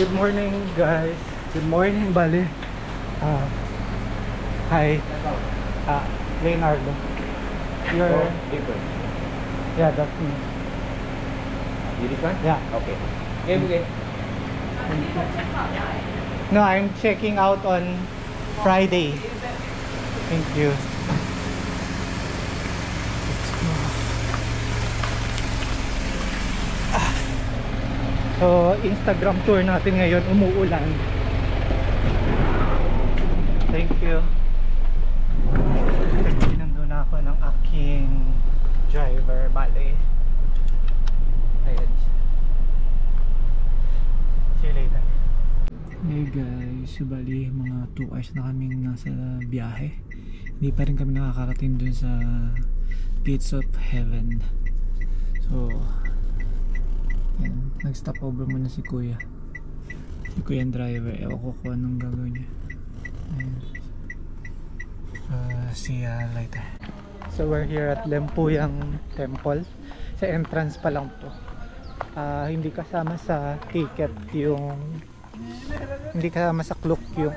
Good morning, guys. Good morning, Bali. Hi. Leonardo. You're... Yeah, that's me. This one? Yeah. Okay. Okay. No, I'm checking out on Friday. Thank you. So, Instagram tour natin ngayon, umuulan. Thank you. Nandun ako ng aking driver, bale. Ayan. See you later. Hey guys, bali mga 2 hours na kaming nasa biyahe. Hindi pa rin kami nakakarating dun sa Gates of Heaven. So, ayan, nag-stop over muna si kuya. Si kuya ang driver. Ewan ko kung anong gagawin niya. Ayan. See ya later. So we're here at Lempuyang Temple. Sa entrance pa lang to. Hindi kasama sa ticket yung... Hindi kasama sa Klook yung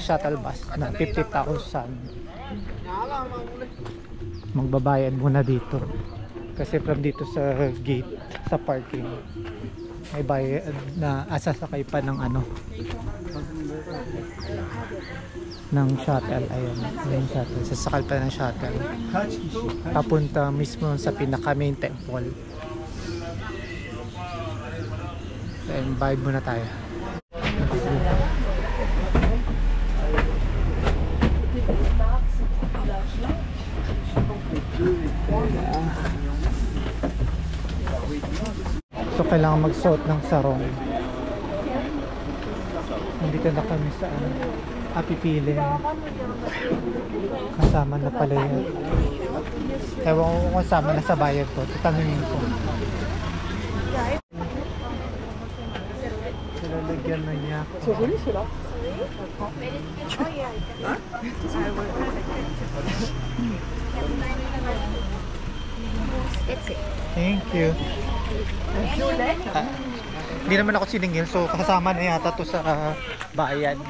shuttle bus na 50,000. Magbabayad muna dito. Kasi from dito sa gate, sa parking, may bayad na asasakay pa ng ano, ng shuttle. Ayun, yung shuttle. Sasakal pa ng shuttle papunta mismo sa pinaka main temple. And bayad muna tayo. So kailangan magsuot ng sarong. Nandito na kami sa pipili. Kasama na pala yun. Ewan ko kung kasama na sa bayad to. Tatangin ko. Lalagyan na niya ako. Thank you. Hindi naman ako siningil, so kasama na yata to sa bayad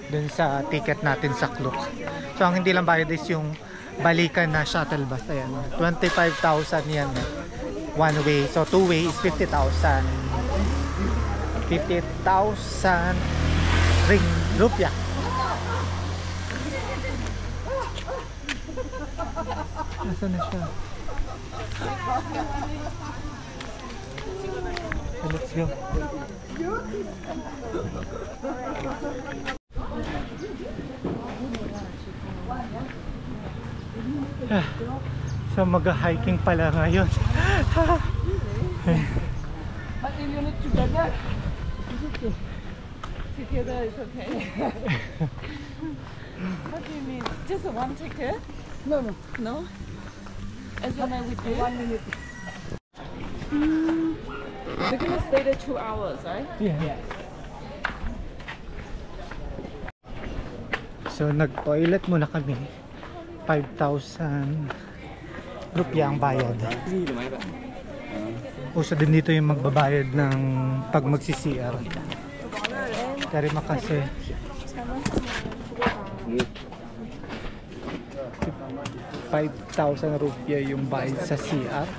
dun sa ticket natin sa Klook. So ang hindi lang bayad is yung balikan na shuttle bus. Ayan, 25,000 yan, one way. So two way is 50,000. 50,000 ring rupiah. Nasaan na siya? So let's go. So mag-hiking pala ngayon. But if you need together, together is okay. What do you mean? Just one ticket? No. No? As long as we do 1 minute. We're gonna stay there 2 hours, right? Yeah. So nag-toilet muna kami. 5,000 rupiah ang bayad. Uso din dito yung magbabayad ng pag magsi-CR. Terima kasih. 5,000 rupiah yung bayad sa CR.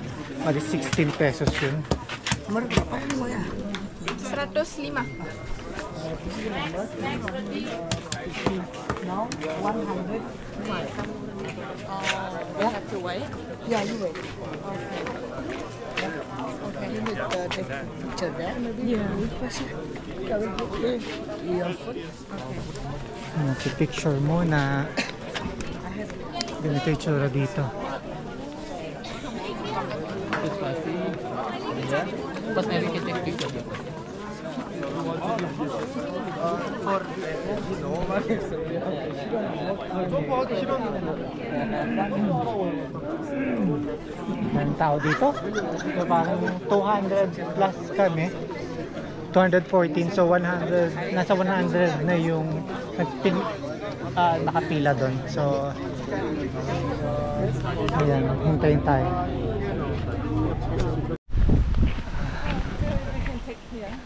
Mali 16 pesos yun. 105. Now 100. We have to wait. Yeah, you wait. Okay. You need to take a picture there, maybe? Yeah. Can we get your foot? Okay. Picture mo na ganito yung tsura dito. Pas maybe kita take picture. Ang tao dito. So, parang 200 plus kami. 214, so 100, nasa 100 na yung nakapila doon. So ayan, hintayin tayo.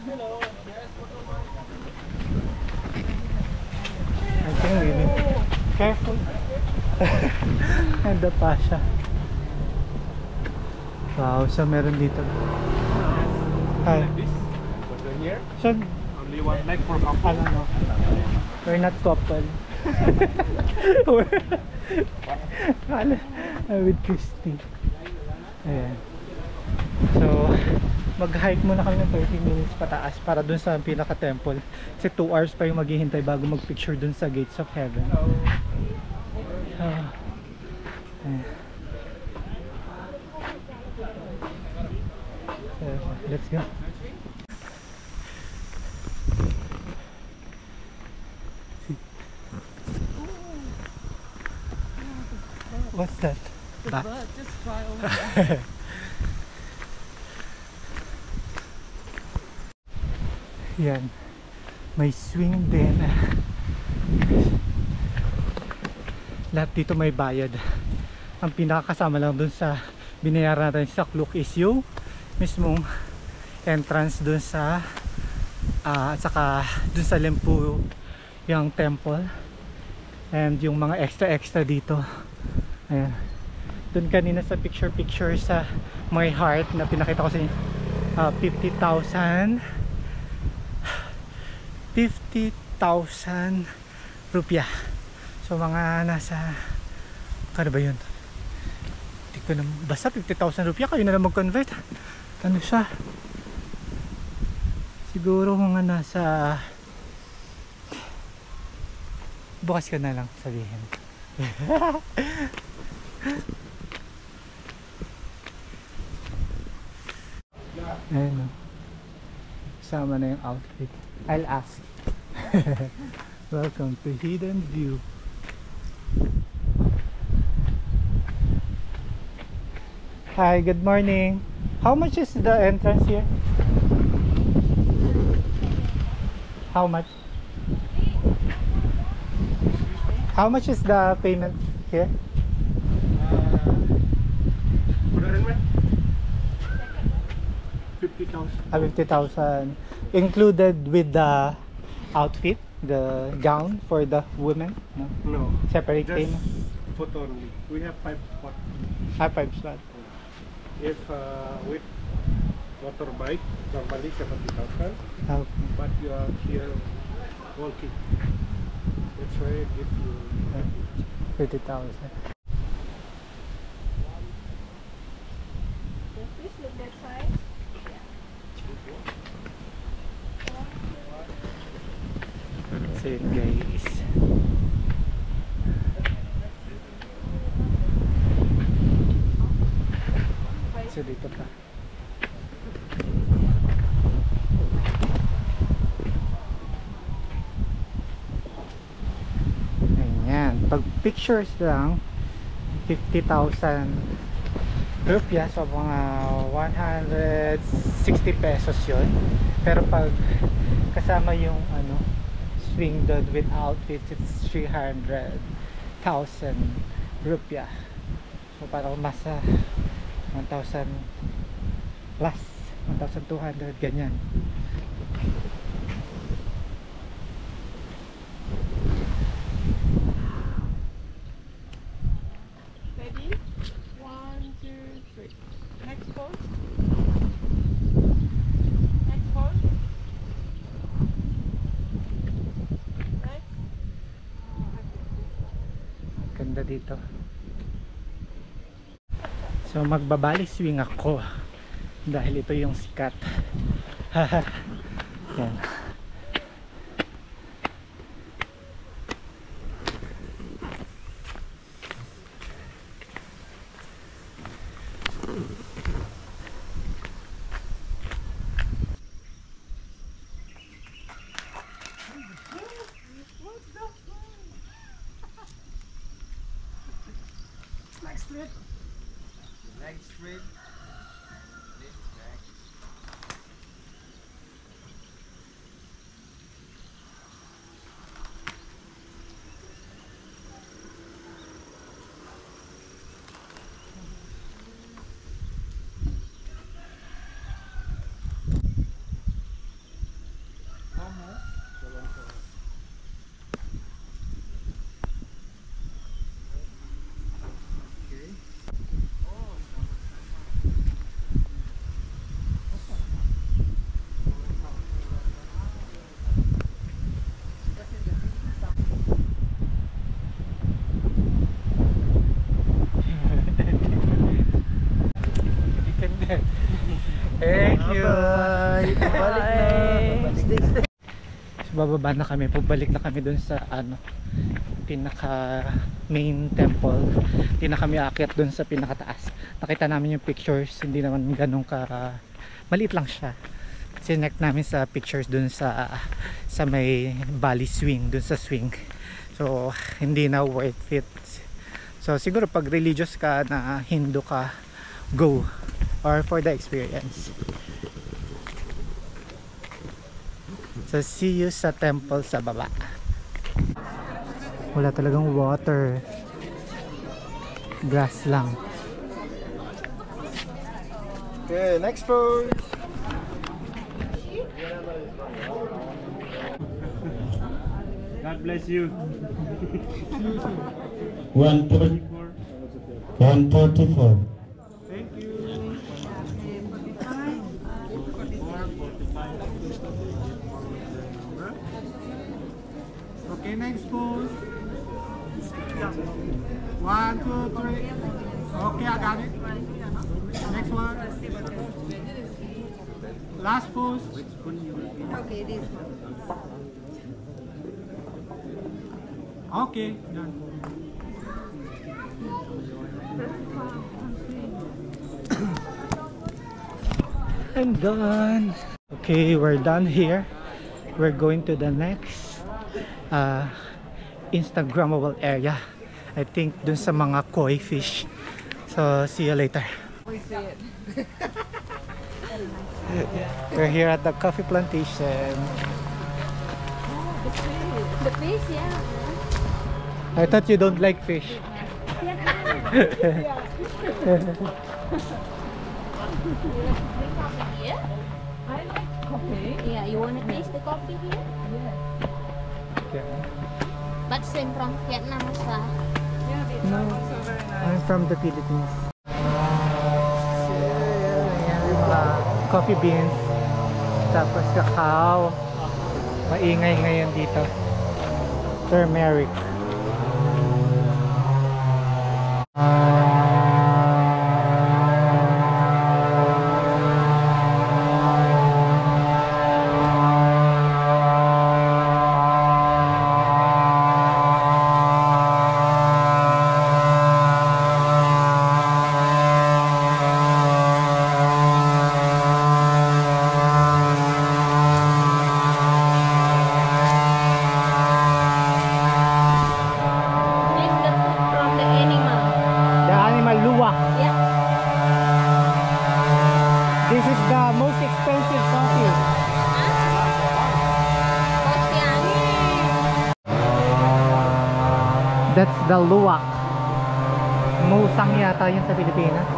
I think really careful. And the pasha. Wow, so meron dito. Hi. This? Was it here? So, Only one leg for couple. I don't know. We're not couple. I'm with Christy. Ayan. So, mag-hike muna kami ng 30 minutes pataas para dun sa pinaka-temple. Kasi 2 hours pa yung maghihintay bago mag-picture dun sa gates of heaven. So, ayan. So, let's go. What's that? Bat? Just fly over. Yan. May swing din. Lahat dito may bayad. Ang pinakakasama lang dun sa binayaran natin sa Klook is yung mismong entrance dun sa at saka dun sa Lempu yung temple and yung mga extra dito. Ayan. Dun kanina sa picture sa My Heart na pinakita ko sa inyo, 50,000 rupiah. So mga nasa kano ba yun? Hindi ko na, basta 50,000 rupiah. Kayo na lang mag-convert. Ano siya? Siguro mga nasa, bukas ka na lang sabihin. Ayun, no? Sama na yung outfit. I'll ask. Welcome to Hidden View. Hi, good morning. How much is the entrance here? How much? How much is the payment here? 50,000. 50,000 included with the outfit, the gown for the women. No? No, Separate just payment. foot only. We have 5 foot. 5 slot. If with motorbike, normally 70,000. Okay. But you are here walking. That's why I give you 50,000. Please look that side. So yun guys. So dito pa. Ayan. Pag pictures lang 50,000 rupiah, so mga 160 pesos yun. Pero pag kasama yung ano swing doon with outfits, it's 300,000 rupiah. So parang masa 1,000 plus 1,200 ganyan. Ready? 1, 2, 3. Next pose. Next pose. Next. Ganda dito. So magbabali swing ako dahil ito yung sikat. Yan. Leg straight. Lift back. So, bababa na kami, pabalik na kami dun sa pinaka main temple. Hindi na kami aakyat dun sa pinakataas. Nakita namin yung pictures, hindi naman ganun ka maliit lang siya. Sinek namin sa pictures dun sa may valley swing, dun sa swing. So hindi na worth it. So siguro pag religious ka na Hindu ka, go, or for the experience. So see you sa temple sa baba. Wala talagang water, grass lang. Okay, next pose. God bless you. 134. Thank you. Okay, next pose. 1, 2, 3. Okay, I got it. Next one. Last pose. Okay, this one. Okay, done. I'm done. Okay, we're done here. We're going to the next Instagrammable area. I think dun sa mga koi fish. So see you later. We're here at the coffee plantation. The fish, yeah. I thought you don't like fish. Yeah? I like coffee. Yeah, you want to taste the coffee here? Yeah. But same from Vietnam as well. Yeah, the No, also very nice. I'm from the Philippines. Coffee beans, tapos cacao. Maingay ngayon dito. Turmeric. This is the food from the animal. The animal luwak. Yeah. This is the most expensive coffee. Ocean. That's the luwak. Musang yata yun sa Pilipinas.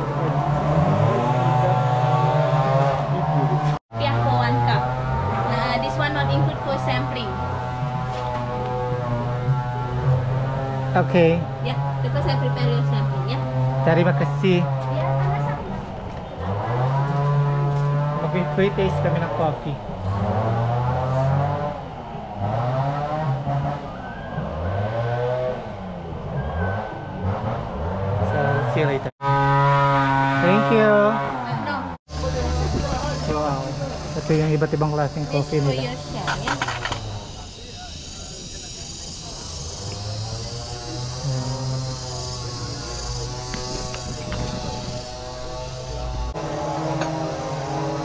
Yeah, for 1 cup. This one not include for sampling. Okay. Yeah, because I prepare your sampling. Yeah. Terima kasih. Yeah, sama-sama. Mag-free taste kami ng coffee. So, see you later. Thank you. No. Wow. Ito yung iba't ibang klaseng This coffee for nila. your share. Yeah.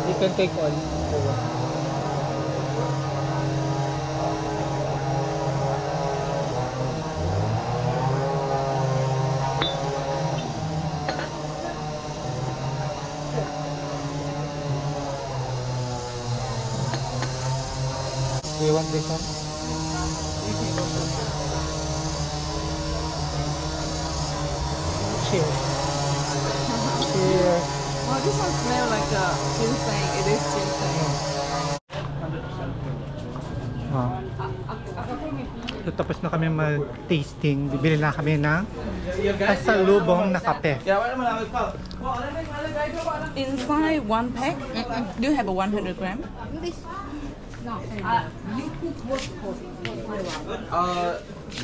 You can take all. Do you want this one? Cheers. Cheers. Oh, this one smells like ginseng. It is ginseng. Oh. So, tapos na kami mag-tasting. Bibili na kami ng pasalubong na kape. Inside 1 pack, do you have a 100 gram?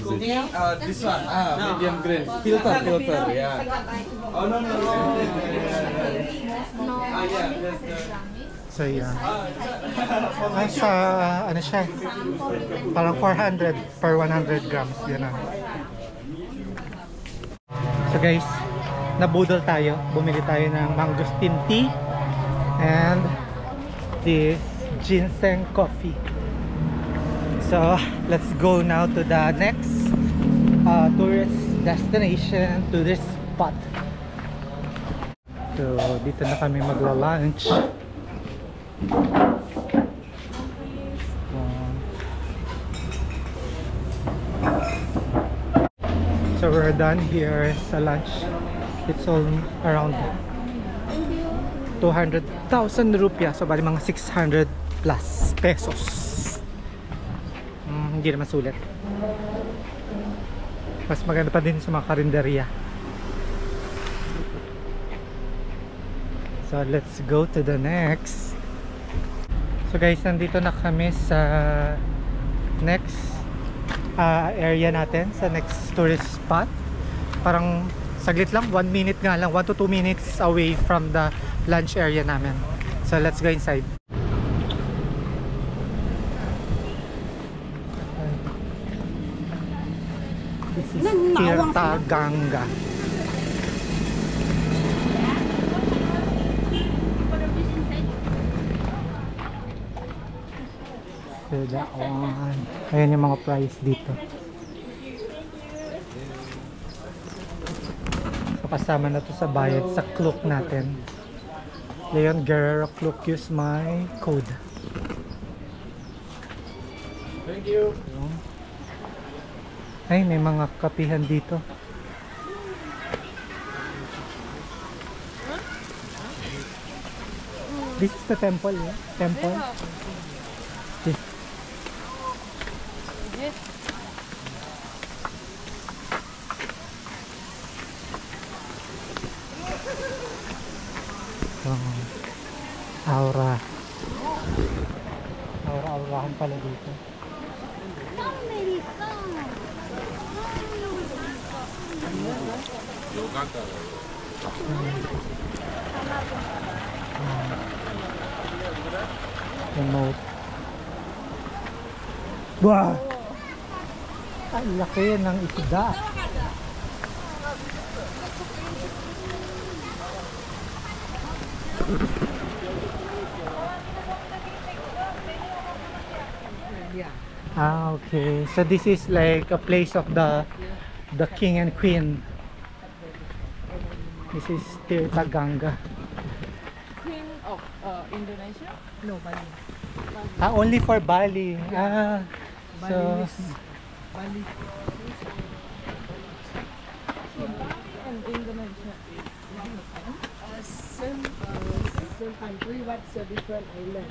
Cooking, this one, medium green. Filter, yeah. Oh, no. No. Yeah, that's the... So yeah. Ay, sa ano siya? Parang 400 per 100 grams. Yan na. So guys, nabudol tayo. Bumili tayo ng mangosteen tea and this ginseng coffee. So let's go now to the next tourist destination, to this spot. So dito na kami magla-lunch. So we're done here sa lunch. It's all around 200,000 rupiah. So bali mga 600 plus pesos. Hindi naman sulit. Mas maganda pa din sa mga karinderya. So let's go to the next. So guys, nandito na kami sa next area natin, sa next tourist spot. Parang saglit lang, 1 minute nga lang, 1 to 2 minutes away from the lunch area namin. So let's go inside. This is Tirta Ganga. So that one. Ayan yung mga price dito. So kasama na to sa bayad sa Klook natin. Leon Guerrero Klook, use my code. Thank you. Ay, may mga kapihan dito. This is the temple, yeah? Temple. This. Aura. Aura-aurahan pala dito. Remote. Wow! Ang laki ng isda. Ah, okay. So this is like a place of the king and queen. This is Tirta Ganga. Queen of Indonesia? No, Bali. Ah, only for Bali. Ah, so Bali. So Bali and Indonesia is same country, but it's a different island.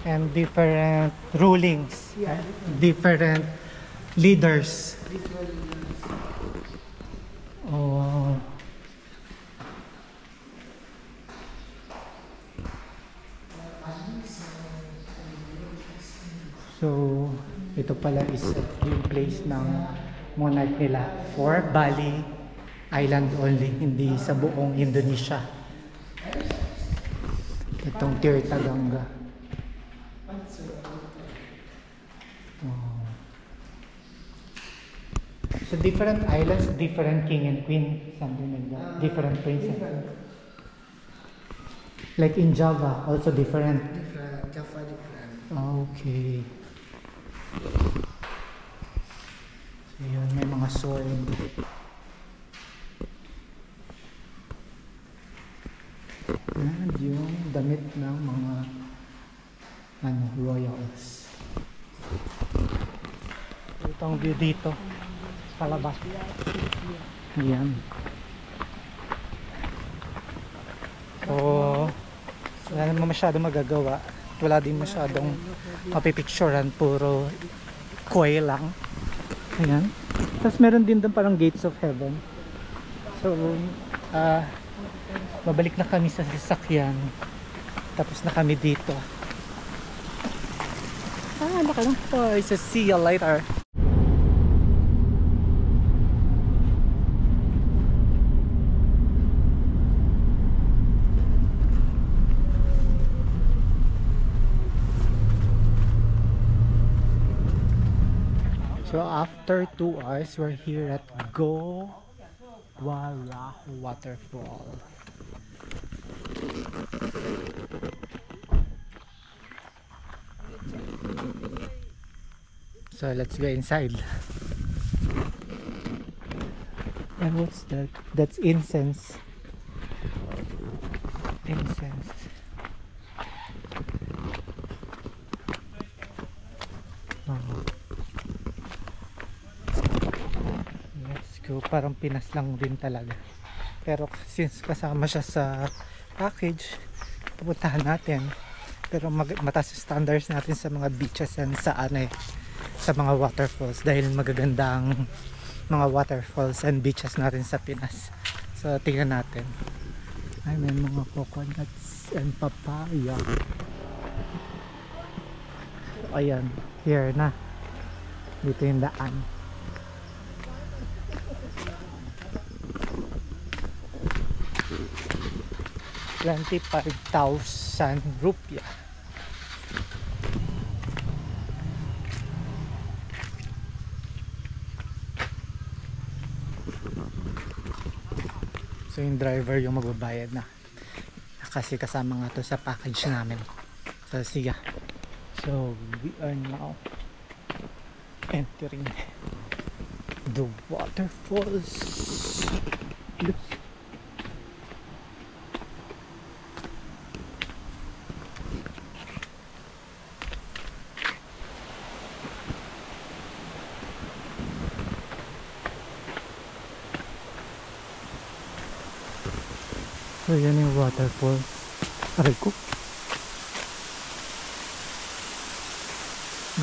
and different rulings, different leaders. Oh. So, ito pala is yung place ng monarch nila for Bali Island only, hindi sa buong Indonesia. Itong Tirta Ganga. Oh. So different islands, different king and queen, something like that. Different princess. Like in Java, also different. Java different. Okay. So yun, may mga sword. Yan yung damit ng mga royals. Ito ang view dito. Palabas. Yan. So, wala naman masyadong magagawa. Wala din masyadong mapipicturean, puro koi lang. Ayan. Tapos meron din doon parang gates of heaven. So, babalik na kami sa sasakyan. Tapos na kami dito. Laki lang po. So, see you later. So after 2 hours, we're here at Gowara Waterfall. So let's go inside. And what's that? That's incense. Incense. Oh. Let's go. Parang Pinas lang din talaga. Pero since kasama siya sa package, pupuntahan natin. Pero mataas yung standards natin sa mga beaches and sa sa mga waterfalls dahil magagandang mga waterfalls and beaches natin sa Pinas. So tingnan natin. Ay, may mga coconuts and papaya. So, ayan, here na. Dito yung daan. ₱25,000. So yung driver yung magbabayad na kasi kasama nga to sa package namin. So sige. So we are now entering the waterfalls. Look. So yan yung waterfall. Aray ko.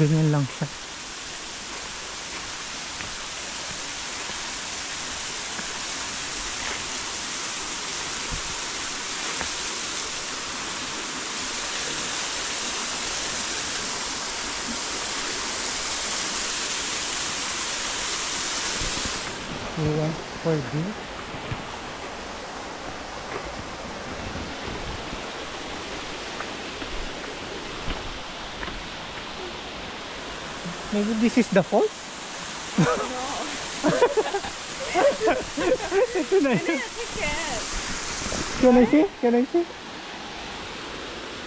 Ganyan lang siya. We went for this. Maybe this is the falls? No. Ito na yun. Ticket. Can I see? Can I see?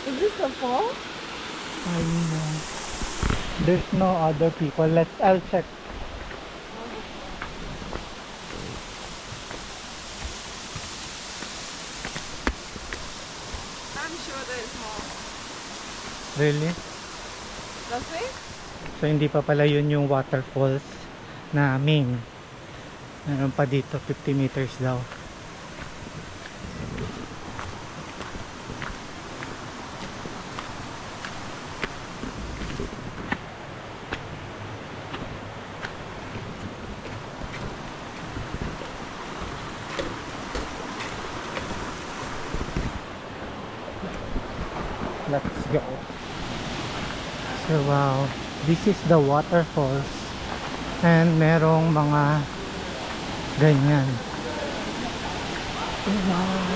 Is this the fall? I know. There's no other people. I'll check. I'm sure there's more. Really? Does it? So hindi pa pala yun yung waterfalls namin. Meron pa dito 50 meters daw. Let's go. So wow, this is the waterfalls and merong mga ganyan. Wow.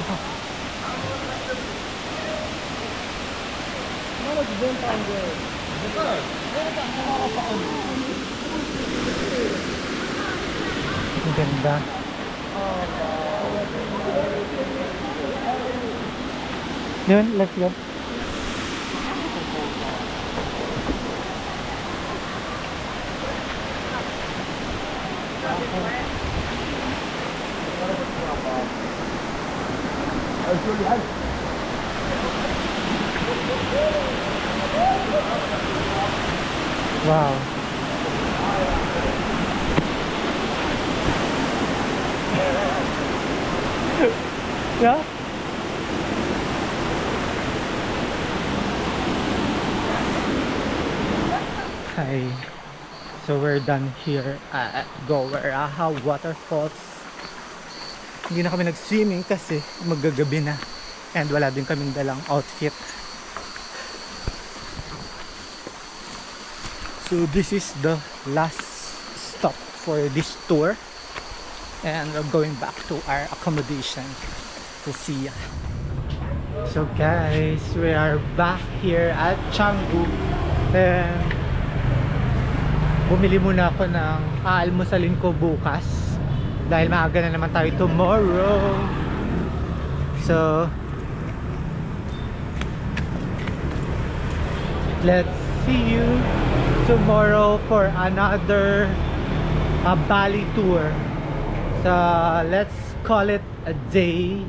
Ang ganda. Yun, let's go. Wow. Yeah. Hi. So we're done here at Gowara Waterfalls. Hindi na kami nag-swimming kasi magagabi na and wala din kaming dalang outfit. So this is the last stop for this tour and we're going back to our accommodation to see ya. So guys, we are back here at Canggu and bumili muna ako ng aalmusalin ko bukas dahil maaga na naman tayo tomorrow. So let's see you tomorrow for another Bali tour. So let's call it a day.